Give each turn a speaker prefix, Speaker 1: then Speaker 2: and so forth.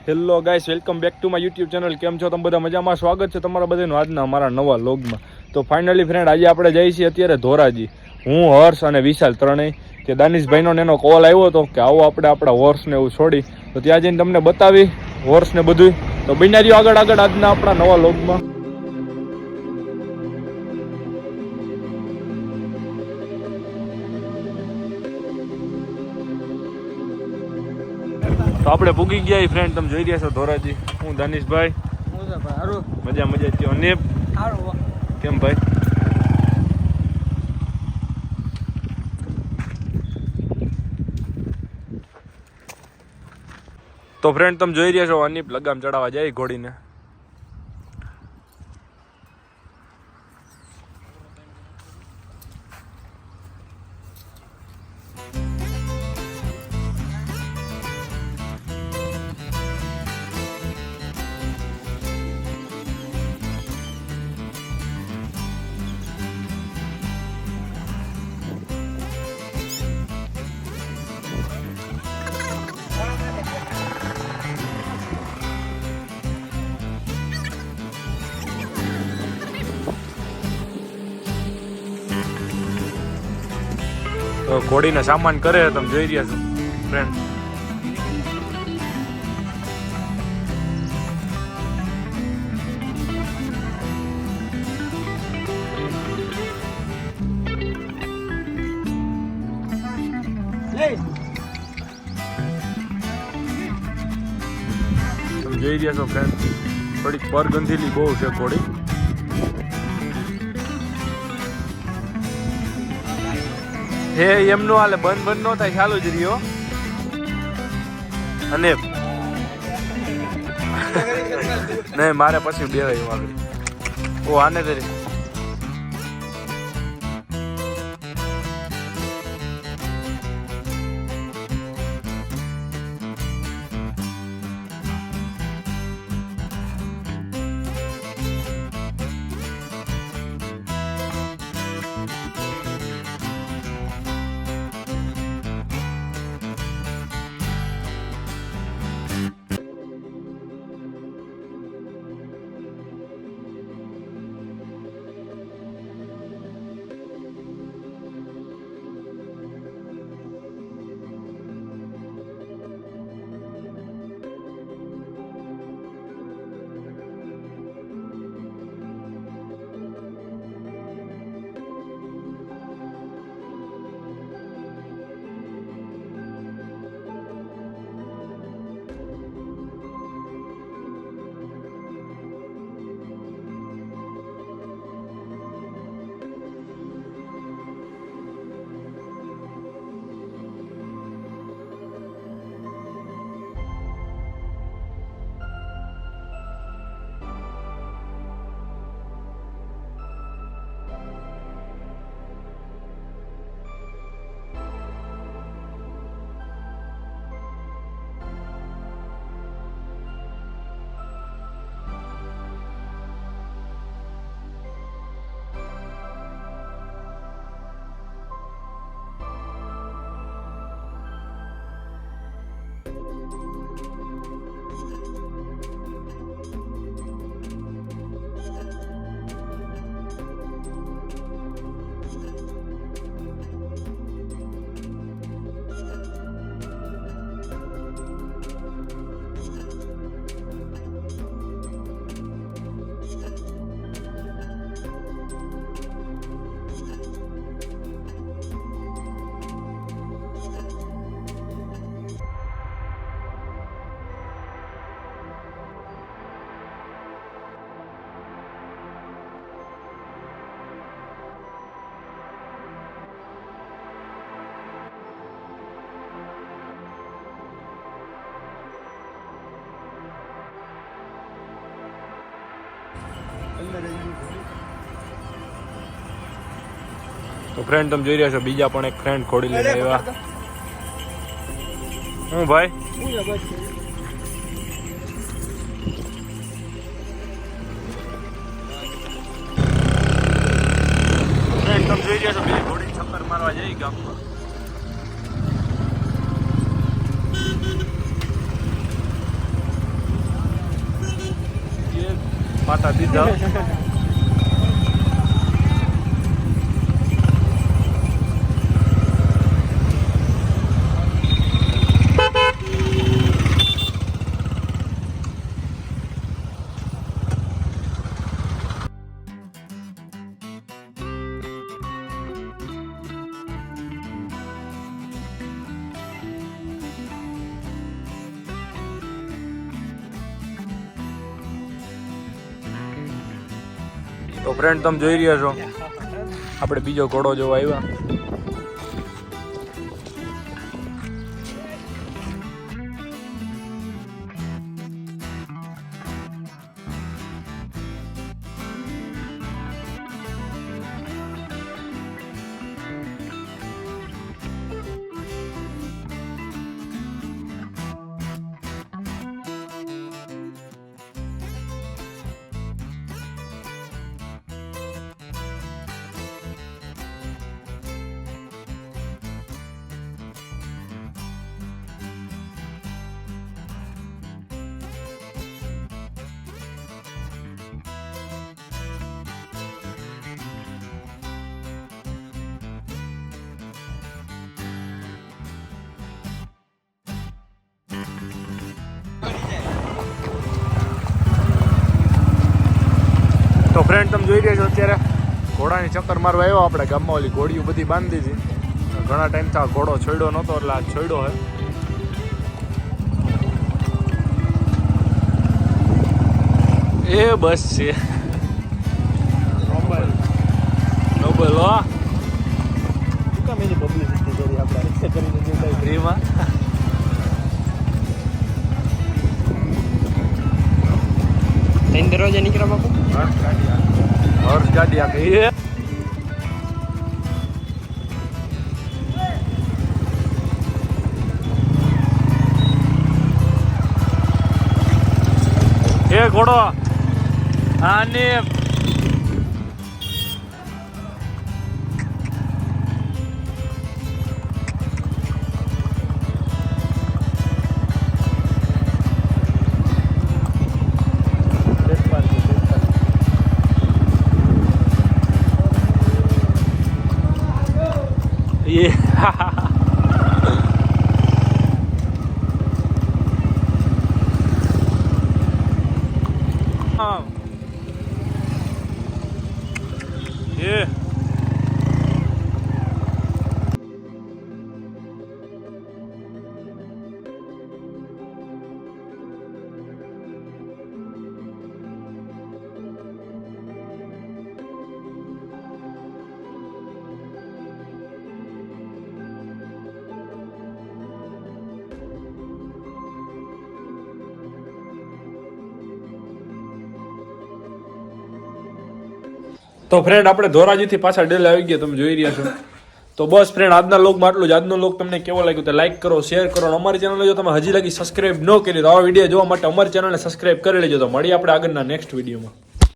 Speaker 1: Hello guys, welcome back to my YouTube channel. કેમ છો તમે બધા? મજામાં? સ્વાગત છે તમારા બધાનું આજના અમારા નવા વ્લોગમાં. તો ફાઇનલી ફ્રેન્ડ, આજે આપણે જઈએ છીએ અત્યારે ધોરાજી. હું, હર્ષ અને વિશાલ ત્રણેય. કે દાનિશભાઈનો એનો કોલ આવ્યો હતો કે આવો આપણે આપણા હોર્સને એવું છોડી, તો ત્યાં જઈને તમને બતાવી હોર્સને બધું. તો બન્યા રહ્યો આગળ આજના આપણા નવા વ્લોગમાં. તો આપણે પૂગી ગયા ફ્રેન્ડ, તમે જોઈ રહ્યા છો ધોરાજી. હું દાનિશભાઈ મજા થયો. અને કેમ ભાઈ? તો ફ્રેન્ડ તમે જોઈ રહ્યા છો અનીપ લગામ ચડાવવા જાય ઘોડીને. તો ઘોડીને સામાન કરે તમે જોઈ રહ્યા છો ફ્રેન્ડ. તમે જોઈ રહ્યા છો ફ્રેન્ડ, થોડીક પરગંધીલી બહુ છે ઘોડી. હે એમનું હાલે બંધ ન થાય, ચાલુ જ રહ્યો. અને નહીં મારે પછી બેવાય આગળ. ઓ આને તરી તો ફ્રેન્ડ તમે જોઈ રહ્યા છો બીજા પણ એક ફ્રેન્ડ ખોડી લઈને આવ્યા. હું ભાઈ ફ્રેન્ડ તમે જોઈ રહ્યા છો બીજી ઘોડી ચક્કર મારવા જઈ ગામમાં. પાટા દીધા. તો ફ્રેન્ડ તમે જોઈ રહ્યા છો આપણે બીજો ઘોડો જોવા આવ્યા. તો ફ્રેન્ડ તમે જોઈ રહ્યા છો અત્યારે ઘોડાની ચક્કર મારવા આવ્યો આપણે ગામમાં. ઓલી ઘોડીઓ બધી બાંધી હતી, ઘણા ટાઈમથી આ ઘોડો છોડ્યો નહોતો એટલે આ છોડ્યો હે. એ બસ છે નોબલ હો ફ્રીમાં.
Speaker 2: દરવાજા નીકળ્યા બાપુ
Speaker 1: હર્ષ ગાડી આપે. એ ઘોડો આને ये ये તો ફ્રેન્ડ આપણે ધોરાજીથી પાછા ડેલ આવી ગયા, તમે જોઈ રહ્યા છો. તો બસ ફ્રેન્ડ આજના લોગમાં આટલું જ. આજનો લોગ તમને કેવો લાગ્યો તો લાઈક કરો, શેર કરો, અને અમારી ચેનલ જો તમે હજી લગી સબસ્ક્રાઇબ ન કરી તો આવા વિડીયો જોવા માટે અમારી ચેનલને સબસ્ક્રાઇબ કરી લેજો. તો મળીએ આપણે આગળના નેક્સ્ટ વિડીયોમાં.